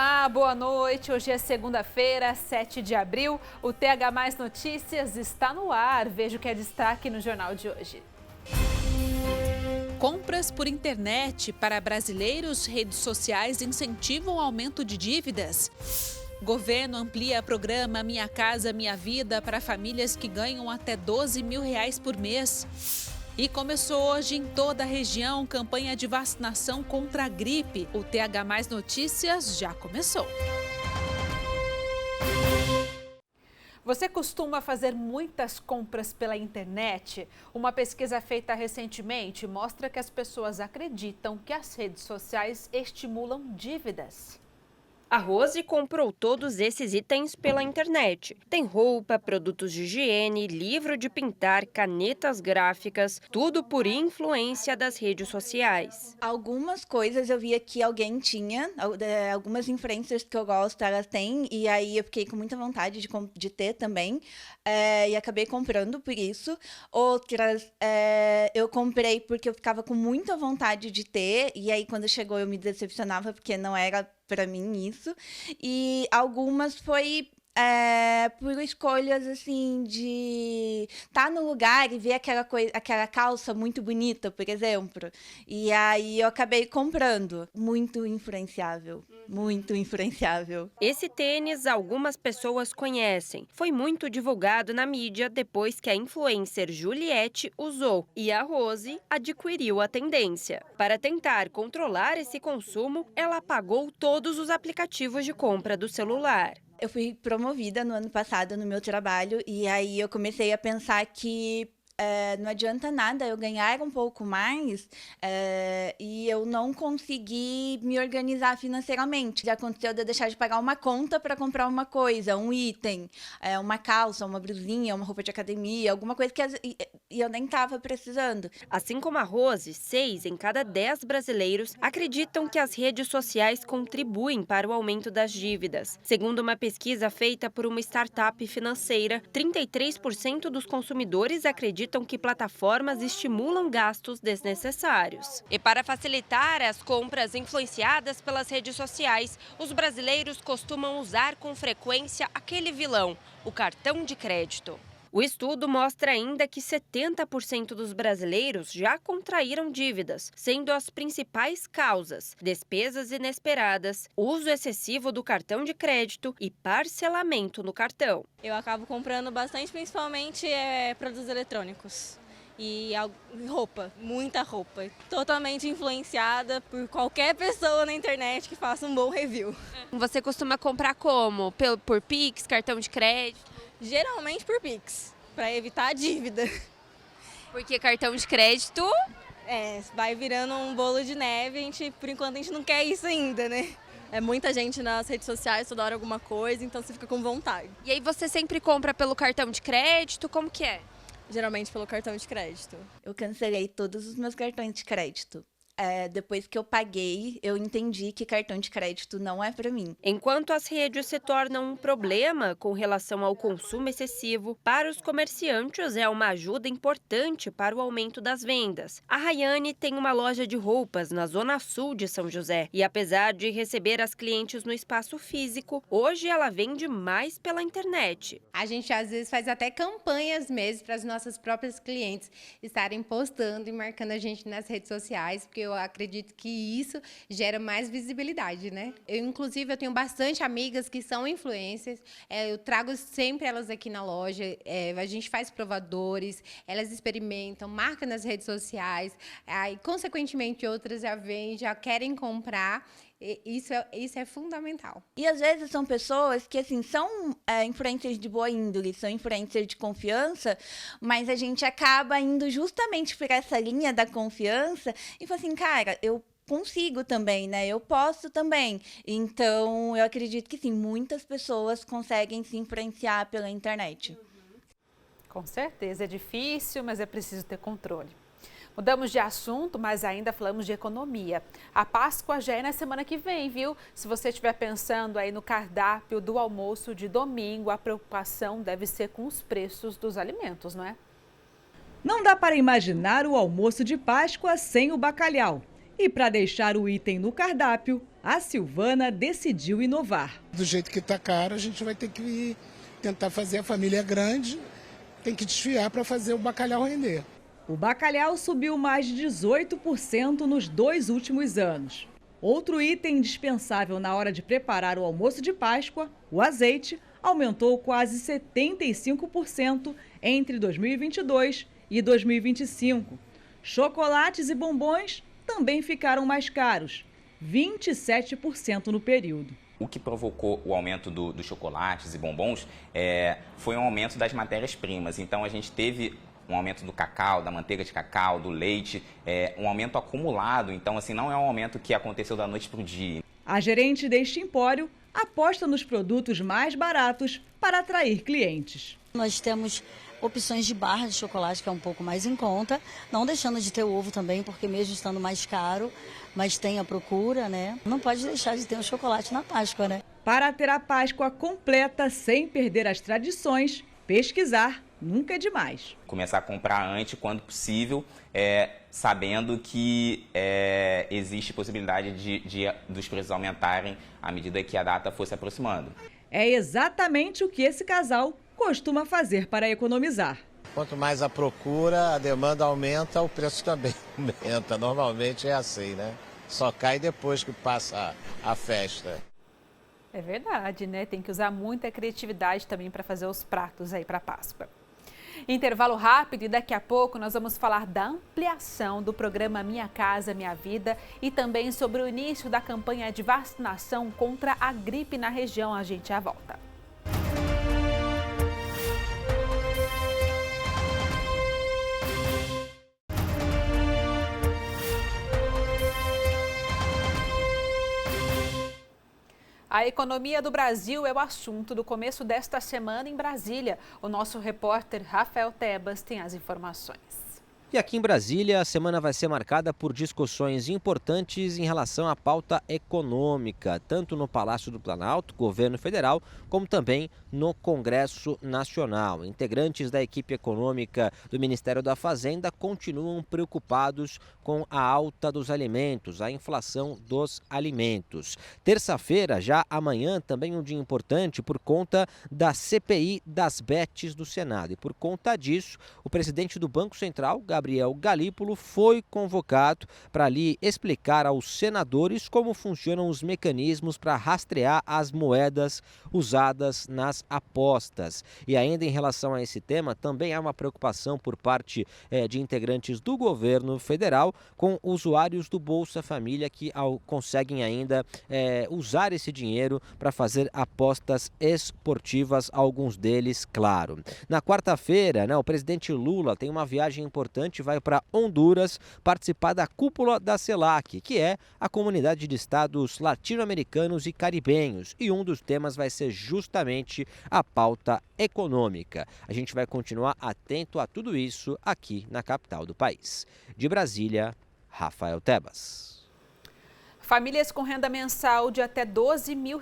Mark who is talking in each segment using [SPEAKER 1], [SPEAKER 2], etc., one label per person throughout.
[SPEAKER 1] Olá, boa noite. Hoje é segunda-feira, 7 de abril. O TH Mais Notícias está no ar. Veja o que é destaque no jornal de hoje. Compras por internet para brasileiros, redes sociais incentivam o aumento de dívidas. Governo amplia programa Minha Casa Minha Vida para famílias que ganham até R$12 mil por mês. E começou hoje em toda a região campanha de vacinação contra a gripe. O TH Mais Notícias já começou. Você costuma fazer muitas compras pela internet? Uma pesquisa feita recentemente mostra que as pessoas acreditam que as redes sociais estimulam dívidas.
[SPEAKER 2] A Rose comprou todos esses itens pela internet. Tem roupa, produtos de higiene, livro de pintar, canetas gráficas, tudo por influência das redes sociais.
[SPEAKER 3] Algumas coisas eu via que alguém tinha, algumas influencers que eu gosto, elas têm, e aí eu fiquei com muita vontade de ter também, e acabei comprando por isso. Outras eu comprei porque eu ficava com muita vontade de ter, e aí quando chegou eu me decepcionava porque não era para mim isso. E algumas foi por escolhas assim de estar no lugar e ver aquela calça muito bonita, por exemplo. E aí eu acabei comprando. Muito influenciável. Muito influenciável.
[SPEAKER 2] Esse tênis algumas pessoas conhecem. Foi muito divulgado na mídia depois que a influencer Juliette usou e a Rose adquiriu a tendência. Para tentar controlar esse consumo, ela apagou todos os aplicativos de compra do celular.
[SPEAKER 3] Eu fui promovida no ano passado no meu trabalho e aí eu comecei a pensar que não adianta nada eu ganhar um pouco mais e eu não conseguir me organizar financeiramente. Já aconteceu de eu deixar de pagar uma conta para comprar uma coisa, um item, uma calça, uma blusinha, uma roupa de academia, alguma coisa que eu nem estava precisando.
[SPEAKER 2] Assim como a Rose, 6 em cada 10 brasileiros acreditam que as redes sociais contribuem para o aumento das dívidas. Segundo uma pesquisa feita por uma startup financeira, 33% dos consumidores acreditam que plataformas estimulam gastos desnecessários. E para facilitar as compras influenciadas pelas redes sociais, os brasileiros costumam usar com frequência aquele vilão, o cartão de crédito. O estudo mostra ainda que 70% dos brasileiros já contraíram dívidas, sendo as principais causas despesas inesperadas, uso excessivo do cartão de crédito e parcelamento no cartão.
[SPEAKER 4] Eu acabo comprando bastante, principalmente produtos eletrônicos. E roupa, muita roupa. Totalmente influenciada por qualquer pessoa na internet que faça um bom review.
[SPEAKER 2] Você costuma comprar como? Por Pix, cartão de crédito?
[SPEAKER 4] Geralmente por Pix, para evitar a dívida.
[SPEAKER 2] Porque cartão de crédito...
[SPEAKER 4] vai virando um bolo de neve, por enquanto a gente não quer isso ainda, né? É muita gente nas redes sociais, toda hora alguma coisa, então você fica com vontade.
[SPEAKER 2] E aí você sempre compra pelo cartão de crédito, como que é?
[SPEAKER 4] Geralmente pelo cartão de crédito.
[SPEAKER 3] Eu cancelei todos os meus cartões de crédito. Depois que eu paguei, eu entendi que cartão de crédito não é para mim.
[SPEAKER 2] Enquanto as redes se tornam um problema com relação ao consumo excessivo, para os comerciantes é uma ajuda importante para o aumento das vendas. A Rayane tem uma loja de roupas na zona sul de São José e apesar de receber as clientes no espaço físico, hoje ela vende mais pela internet.
[SPEAKER 5] A gente às vezes faz até campanhas mesmo para as nossas próprias clientes estarem postando e marcando a gente nas redes sociais, porque eu acredito que isso gera mais visibilidade, né? Inclusive, eu tenho bastante amigas que são influencers, eu trago sempre elas aqui na loja, a gente faz provadores, elas experimentam, marcam nas redes sociais, aí, consequentemente, outras já vêm, já querem comprar. Isso é fundamental.
[SPEAKER 3] E às vezes são pessoas que assim, são influencers de boa índole, são influencers de confiança, mas a gente acaba indo justamente por essa linha da confiança e fala assim, cara, eu consigo também, né? Eu posso também. Então, eu acredito que sim, muitas pessoas conseguem se influenciar pela internet.
[SPEAKER 1] Com certeza, é difícil, mas é preciso ter controle. Mudamos de assunto, mas ainda falamos de economia. A Páscoa já é na semana que vem, viu? Se você estiver pensando aí no cardápio do almoço de domingo, a preocupação deve ser com os preços dos alimentos, não é?
[SPEAKER 6] Não dá para imaginar o almoço de Páscoa sem o bacalhau. E para deixar o item no cardápio, A Silvana decidiu inovar.
[SPEAKER 7] Do jeito que está caro, a gente vai ter que tentar fazer a família grande, tem que desfiar para fazer o bacalhau render.
[SPEAKER 6] O bacalhau subiu mais de 18% nos 2 últimos anos. Outro item indispensável na hora de preparar o almoço de Páscoa, o azeite, aumentou quase 75% entre 2022 e 2025. Chocolates e bombons também ficaram mais caros, 27% no período.
[SPEAKER 8] O que provocou o aumento dos chocolates e bombons foi um aumento das matérias-primas. Então, a gente teve um aumento do cacau, da manteiga de cacau, do leite, um aumento acumulado. Então, assim, não é um aumento que aconteceu da noite para o dia.
[SPEAKER 6] A gerente deste empório aposta nos produtos mais baratos para atrair clientes.
[SPEAKER 9] Nós temos opções de barra de chocolate, que é um pouco mais em conta, não deixando de ter o ovo também, porque mesmo estando mais caro, mas tem a procura, né? Não pode deixar de ter o chocolate na Páscoa, né?
[SPEAKER 6] Para ter a Páscoa completa sem perder as tradições, pesquisar nunca é demais.
[SPEAKER 8] Começar a comprar antes, quando possível, sabendo que existe possibilidade dos preços aumentarem à medida que a data fosse aproximando.
[SPEAKER 6] É exatamente o que esse casal costuma fazer para economizar.
[SPEAKER 10] Quanto mais a procura, a demanda aumenta, o preço também aumenta. Normalmente é assim, né? Só cai depois que passa a festa.
[SPEAKER 11] É verdade, né? Tem que usar muita criatividade também para fazer os pratos aí para Páscoa. Intervalo rápido e daqui a pouco nós vamos falar da ampliação do programa Minha Casa Minha Vida e também sobre o início da campanha de vacinação contra a gripe na região. A gente já volta. A economia do Brasil é o assunto do começo desta semana em Brasília. O nosso repórter Rafael Tebas tem as informações.
[SPEAKER 12] E aqui em Brasília, a semana vai ser marcada por discussões importantes em relação à pauta econômica, tanto no Palácio do Planalto, governo federal, como também no Congresso Nacional. Integrantes da equipe econômica do Ministério da Fazenda continuam preocupados com a alta dos alimentos, a inflação dos alimentos. Terça-feira, já amanhã, também um dia importante por conta da CPI das bets do Senado. E por conta disso, o presidente do Banco Central, Gabriel Galípolo, foi convocado para ali explicar aos senadores como funcionam os mecanismos para rastrear as moedas usadas nas apostas. E ainda em relação a esse tema, também há uma preocupação por parte de integrantes do governo federal com usuários do Bolsa Família que conseguem ainda usar esse dinheiro para fazer apostas esportivas, alguns deles, claro. Na quarta-feira, o presidente Lula tem uma viagem importante, vai para Honduras participar da cúpula da CELAC, que é a comunidade de estados latino-americanos e caribenhos. E um dos temas vai ser justamente a pauta econômica. A gente vai continuar atento a tudo isso aqui na capital do país. De Brasília, Rafael Tebas.
[SPEAKER 11] Famílias com renda mensal de até R$12 mil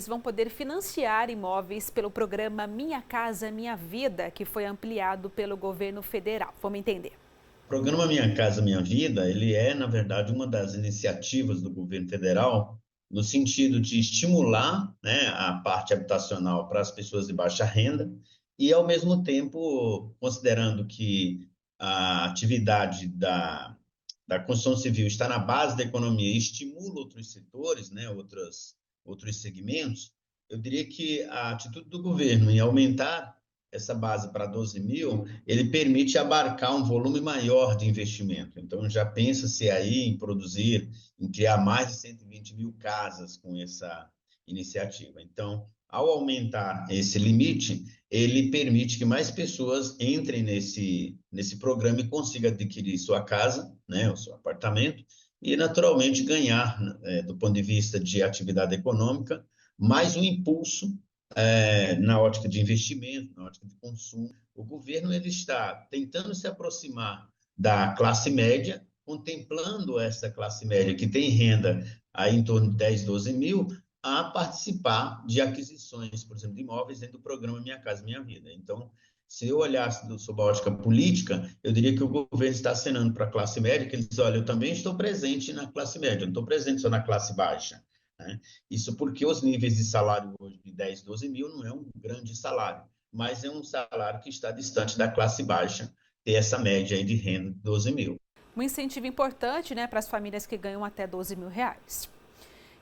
[SPEAKER 11] vão poder financiar imóveis pelo programa Minha Casa Minha Vida, que foi ampliado pelo governo federal. Vamos entender.
[SPEAKER 13] O programa Minha Casa Minha Vida, ele é, na verdade, uma das iniciativas do governo federal no sentido de estimular, a parte habitacional para as pessoas de baixa renda e, ao mesmo tempo, considerando que a atividade da construção civil está na base da economia e estimula outros setores, outros segmentos, eu diria que a atitude do governo em aumentar essa base para 12 mil, ele permite abarcar um volume maior de investimento. Então, já pensa-se aí em criar mais de 120 mil casas com essa iniciativa. Então, ao aumentar esse limite, ele permite que mais pessoas entrem nesse programa e consigam adquirir sua casa, o seu apartamento, e, naturalmente, ganhar, do ponto de vista de atividade econômica, mais um impulso na ótica de investimento, na ótica de consumo. O governo ele está tentando se aproximar da classe média, contemplando essa classe média que tem renda aí em torno de 10, 12 mil, a participar de aquisições, por exemplo, de imóveis dentro do programa Minha Casa Minha Vida. Então, se eu olhasse sob a ótica política, eu diria que o governo está acenando para a classe média, que ele diz, olha, eu também estou presente na classe média, eu não estou presente só na classe baixa. né? Isso porque os níveis de salário hoje de 10, 12 mil não é um grande salário, mas é um salário que está distante da classe baixa, ter essa média aí de renda de 12 mil.
[SPEAKER 11] Um incentivo importante, né, para as famílias que ganham até R$12 mil.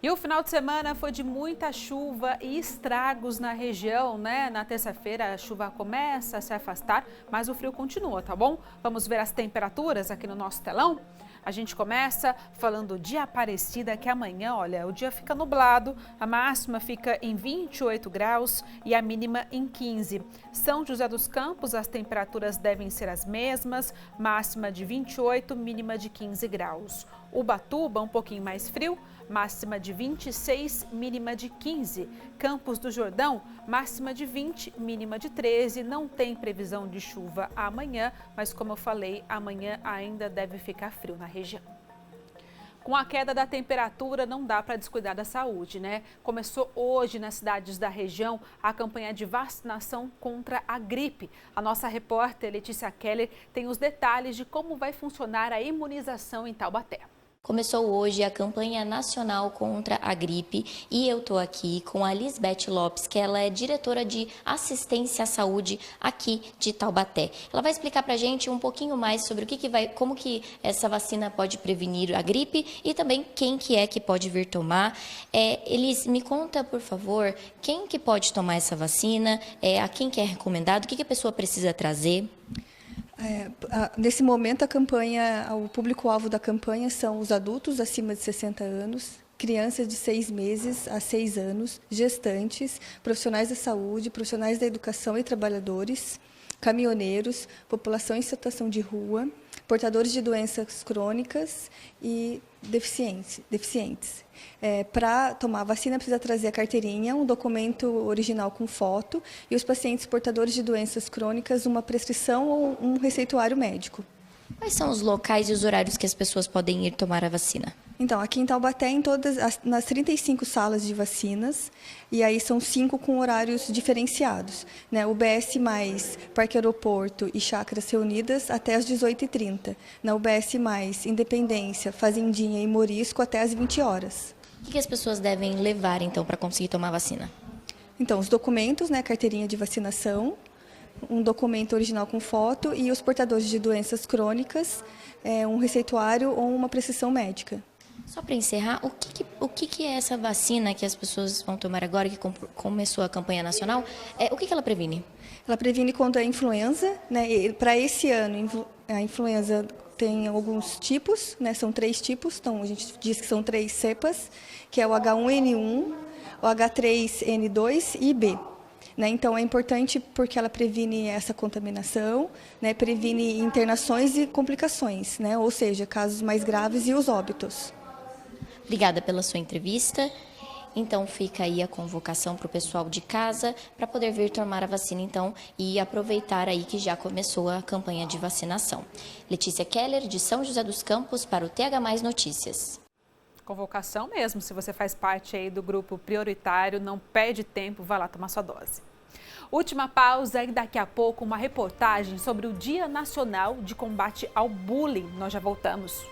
[SPEAKER 11] E o final de semana foi de muita chuva e estragos na região, né? Na terça-feira a chuva começa a se afastar, mas o frio continua, tá bom? Vamos ver as temperaturas aqui no nosso telão? A gente começa falando de Aparecida, que amanhã, olha, o dia fica nublado, a máxima fica em 28 graus e a mínima em 15. São José dos Campos, as temperaturas devem ser as mesmas, máxima de 28, mínima de 15 graus. Ubatuba, um pouquinho mais frio, máxima de 26, mínima de 15. Campos do Jordão, máxima de 20, mínima de 13. Não tem previsão de chuva amanhã, mas como eu falei, amanhã ainda deve ficar frio na região. Com a queda da temperatura, não dá para descuidar da saúde, né? Começou hoje nas cidades da região a campanha de vacinação contra a gripe. A nossa repórter Letícia Keller tem os detalhes de como vai funcionar a imunização em Taubaté.
[SPEAKER 14] Começou hoje a campanha nacional contra a gripe e eu estou aqui com a Lisbeth Lopes, que ela é diretora de assistência à saúde aqui de Taubaté. Ela vai explicar para a gente um pouquinho mais sobre como que essa vacina pode prevenir a gripe e também quem que é que pode vir tomar. Elis, me conta, por favor, quem que pode tomar essa vacina, a quem que é recomendado, o que a pessoa precisa trazer?
[SPEAKER 15] Nesse momento, o público-alvo da campanha são os adultos acima de 60 anos, crianças de 6 meses a 6 anos, gestantes, profissionais da saúde, profissionais da educação e trabalhadores, caminhoneiros, população em situação de rua, portadores de doenças crônicas e deficientes. Para tomar a vacina, precisa trazer a carteirinha, um documento original com foto e os pacientes portadores de doenças crônicas, uma prescrição ou um receituário médico.
[SPEAKER 14] Quais são os locais e os horários que as pessoas podem ir tomar a vacina?
[SPEAKER 15] Então, aqui em Taubaté, nas 35 salas de vacinas, e aí são 5 com horários diferenciados, né? UBS+, Parque Aeroporto e Chácaras Reunidas até às 18h30. Na UBS+, Independência, Fazendinha e Morisco até às 20 horas.
[SPEAKER 14] O que as pessoas devem levar, então, para conseguir tomar a vacina?
[SPEAKER 15] Então, os documentos, né? Carteirinha de vacinação, um documento original com foto e os portadores de doenças crônicas, um receituário ou uma prescrição médica.
[SPEAKER 14] Só para encerrar, o que é essa vacina que as pessoas vão tomar agora, que começou a campanha nacional? O que ela previne?
[SPEAKER 15] Ela previne contra a influenza, né? Para esse ano, a influenza tem alguns tipos, né? São 3 tipos, então a gente diz que são 3 cepas, que é o H1N1, o H3N2 e B. Né? Então, é importante porque ela previne essa contaminação, né? Previne internações e complicações, né? Ou seja, casos mais graves e os óbitos.
[SPEAKER 14] Obrigada pela sua entrevista. Então, fica aí a convocação para o pessoal de casa para poder vir tomar a vacina, então, e aproveitar aí que já começou a campanha de vacinação. Letícia Keller, de São José dos Campos, para o TH+ Notícias.
[SPEAKER 11] Convocação mesmo, se você faz parte aí do grupo prioritário, não perde tempo, vai lá tomar sua dose. Última pausa e daqui a pouco uma reportagem sobre o Dia Nacional de Combate ao Bullying. Nós já voltamos.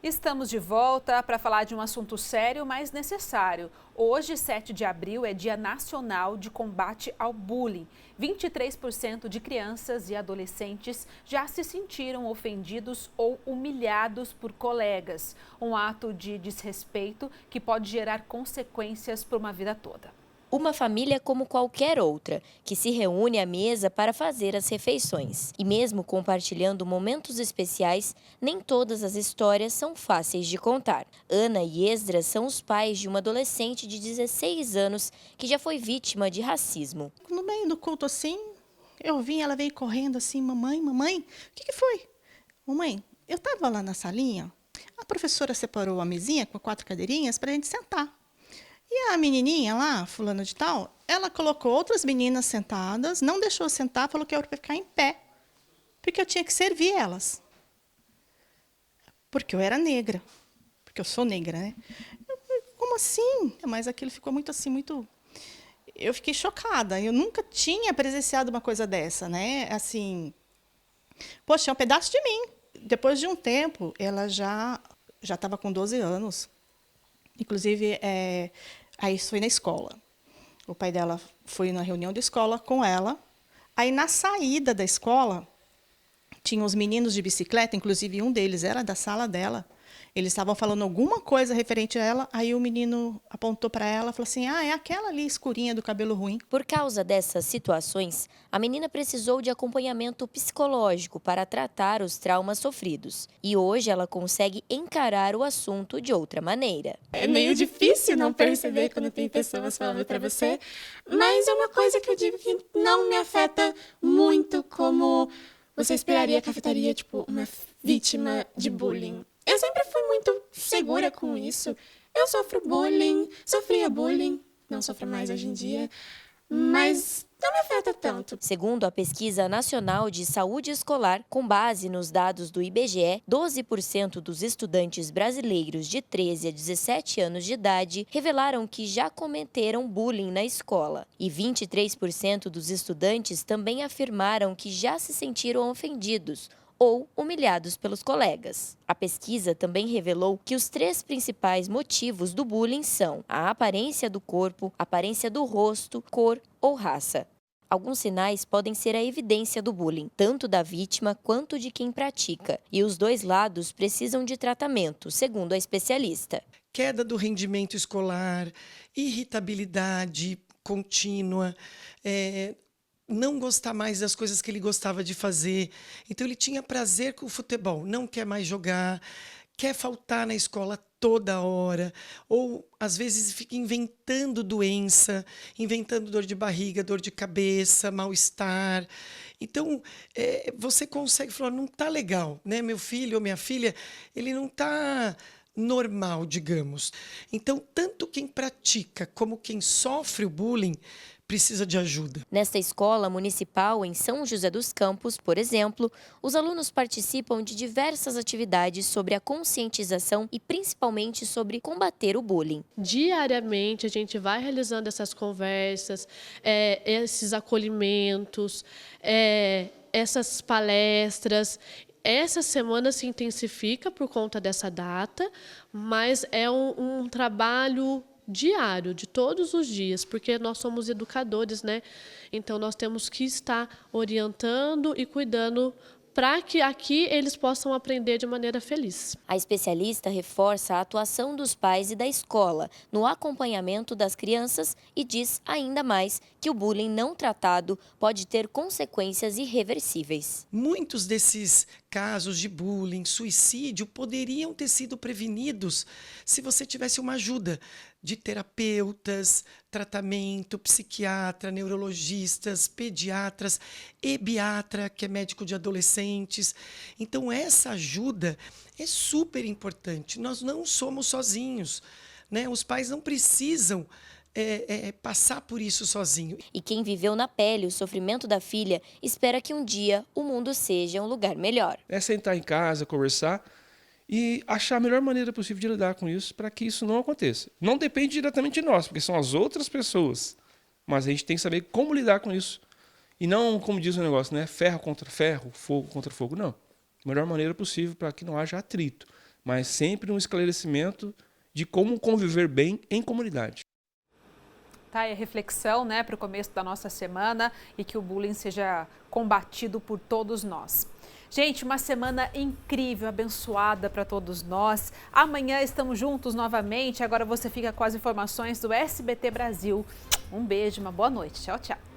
[SPEAKER 11] Estamos de volta para falar de um assunto sério, mas necessário. Hoje, 7 de abril, é Dia Nacional de Combate ao Bullying. 23% de crianças e adolescentes já se sentiram ofendidos ou humilhados por colegas. Um ato de desrespeito que pode gerar consequências por uma vida toda.
[SPEAKER 14] Uma família como qualquer outra, que se reúne à mesa para fazer as refeições. E mesmo compartilhando momentos especiais, nem todas as histórias são fáceis de contar. Ana e Esdras são os pais de uma adolescente de 16 anos que já foi vítima de racismo.
[SPEAKER 16] No meio do culto assim, eu vi, ela veio correndo assim, mamãe, o que foi? Mamãe, eu estava lá na salinha, a professora separou a mesinha com 4 cadeirinhas para a gente sentar. E a menininha lá, fulano de tal, ela colocou outras meninas sentadas, não deixou sentar, falou que eu ia ficar em pé, porque eu tinha que servir elas. Porque eu era negra, porque eu sou negra, né? Como assim? Mas aquilo ficou muito assim, muito... eu fiquei chocada. Eu nunca tinha presenciado uma coisa dessa, né? Assim, poxa, é um pedaço de mim. Depois de um tempo, ela já estava com 12 anos. Inclusive, aí isso foi na escola. O pai dela foi na reunião da escola com ela. Aí, na saída da escola, tinha os meninos de bicicleta, inclusive um deles era da sala dela. Eles estavam falando alguma coisa referente a ela, aí o menino apontou para ela e falou assim, é aquela ali escurinha do cabelo ruim.
[SPEAKER 14] Por causa dessas situações, a menina precisou de acompanhamento psicológico para tratar os traumas sofridos. E hoje ela consegue encarar o assunto de outra maneira.
[SPEAKER 17] É meio difícil não perceber quando tem pessoas falando para você, mas é uma coisa que eu digo que não me afeta muito como você esperaria que afetaria, tipo, uma vítima de bullying. Eu sempre fui muito segura com isso. Eu sofro bullying, sofria bullying, não sofro mais hoje em dia, mas não me afeta tanto.
[SPEAKER 14] Segundo a Pesquisa Nacional de Saúde Escolar, com base nos dados do IBGE, 12% dos estudantes brasileiros de 13 a 17 anos de idade revelaram que já cometeram bullying na escola. E 23% dos estudantes também afirmaram que já se sentiram ofendidos ou humilhados pelos colegas. A pesquisa também revelou que os 3 principais motivos do bullying são a aparência do corpo, a aparência do rosto, cor ou raça. Alguns sinais podem ser a evidência do bullying, tanto da vítima quanto de quem pratica, e os dois lados precisam de tratamento, segundo a especialista.
[SPEAKER 18] Queda do rendimento escolar, irritabilidade contínua, não gostar mais das coisas que ele gostava de fazer. Então, ele tinha prazer com o futebol, não quer mais jogar, quer faltar na escola toda hora, ou, às vezes, fica inventando doença, inventando dor de barriga, dor de cabeça, mal-estar. Então, você consegue falar, não está legal, né? Meu filho ou minha filha, ele não está normal, digamos. Então, tanto quem pratica como quem sofre o bullying precisa de ajuda.
[SPEAKER 14] Nesta escola municipal em São José dos Campos, por exemplo, os alunos participam de diversas atividades sobre a conscientização e principalmente sobre combater o bullying.
[SPEAKER 19] Diariamente a gente vai realizando essas conversas, esses acolhimentos, essas palestras. Essa semana se intensifica por conta dessa data, mas é um trabalho diário, de todos os dias, porque nós somos educadores, né? Então, nós temos que estar orientando e cuidando para que aqui eles possam aprender de maneira feliz.
[SPEAKER 14] A especialista reforça a atuação dos pais e da escola no acompanhamento das crianças e diz ainda mais que o bullying não tratado pode ter consequências irreversíveis.
[SPEAKER 18] Muitos desses casos de bullying, suicídio, poderiam ter sido prevenidos se você tivesse uma ajuda de terapeutas, tratamento, psiquiatra, neurologistas, pediatras, ebiatra, que é médico de adolescentes. Então, essa ajuda é super importante. Nós não somos sozinhos, né? Os pais não precisam passar por isso sozinho.
[SPEAKER 14] E quem viveu na pele o sofrimento da filha espera que um dia o mundo seja um lugar melhor.
[SPEAKER 20] É sentar em casa, conversar e achar a melhor maneira possível de lidar com isso para que isso não aconteça. Não depende diretamente de nós, porque são as outras pessoas. Mas a gente tem que saber como lidar com isso. E não, como diz o negócio, né? Ferro contra ferro, fogo contra fogo. Não. A melhor maneira possível para que não haja atrito. Mas sempre um esclarecimento de como conviver bem em comunidade.
[SPEAKER 11] Tá aí a reflexão, né, para o começo da nossa semana e que o bullying seja combatido por todos nós. Gente, uma semana incrível, abençoada para todos nós. Amanhã estamos juntos novamente. Agora você fica com as informações do SBT Brasil. Um beijo, uma boa noite. Tchau, tchau.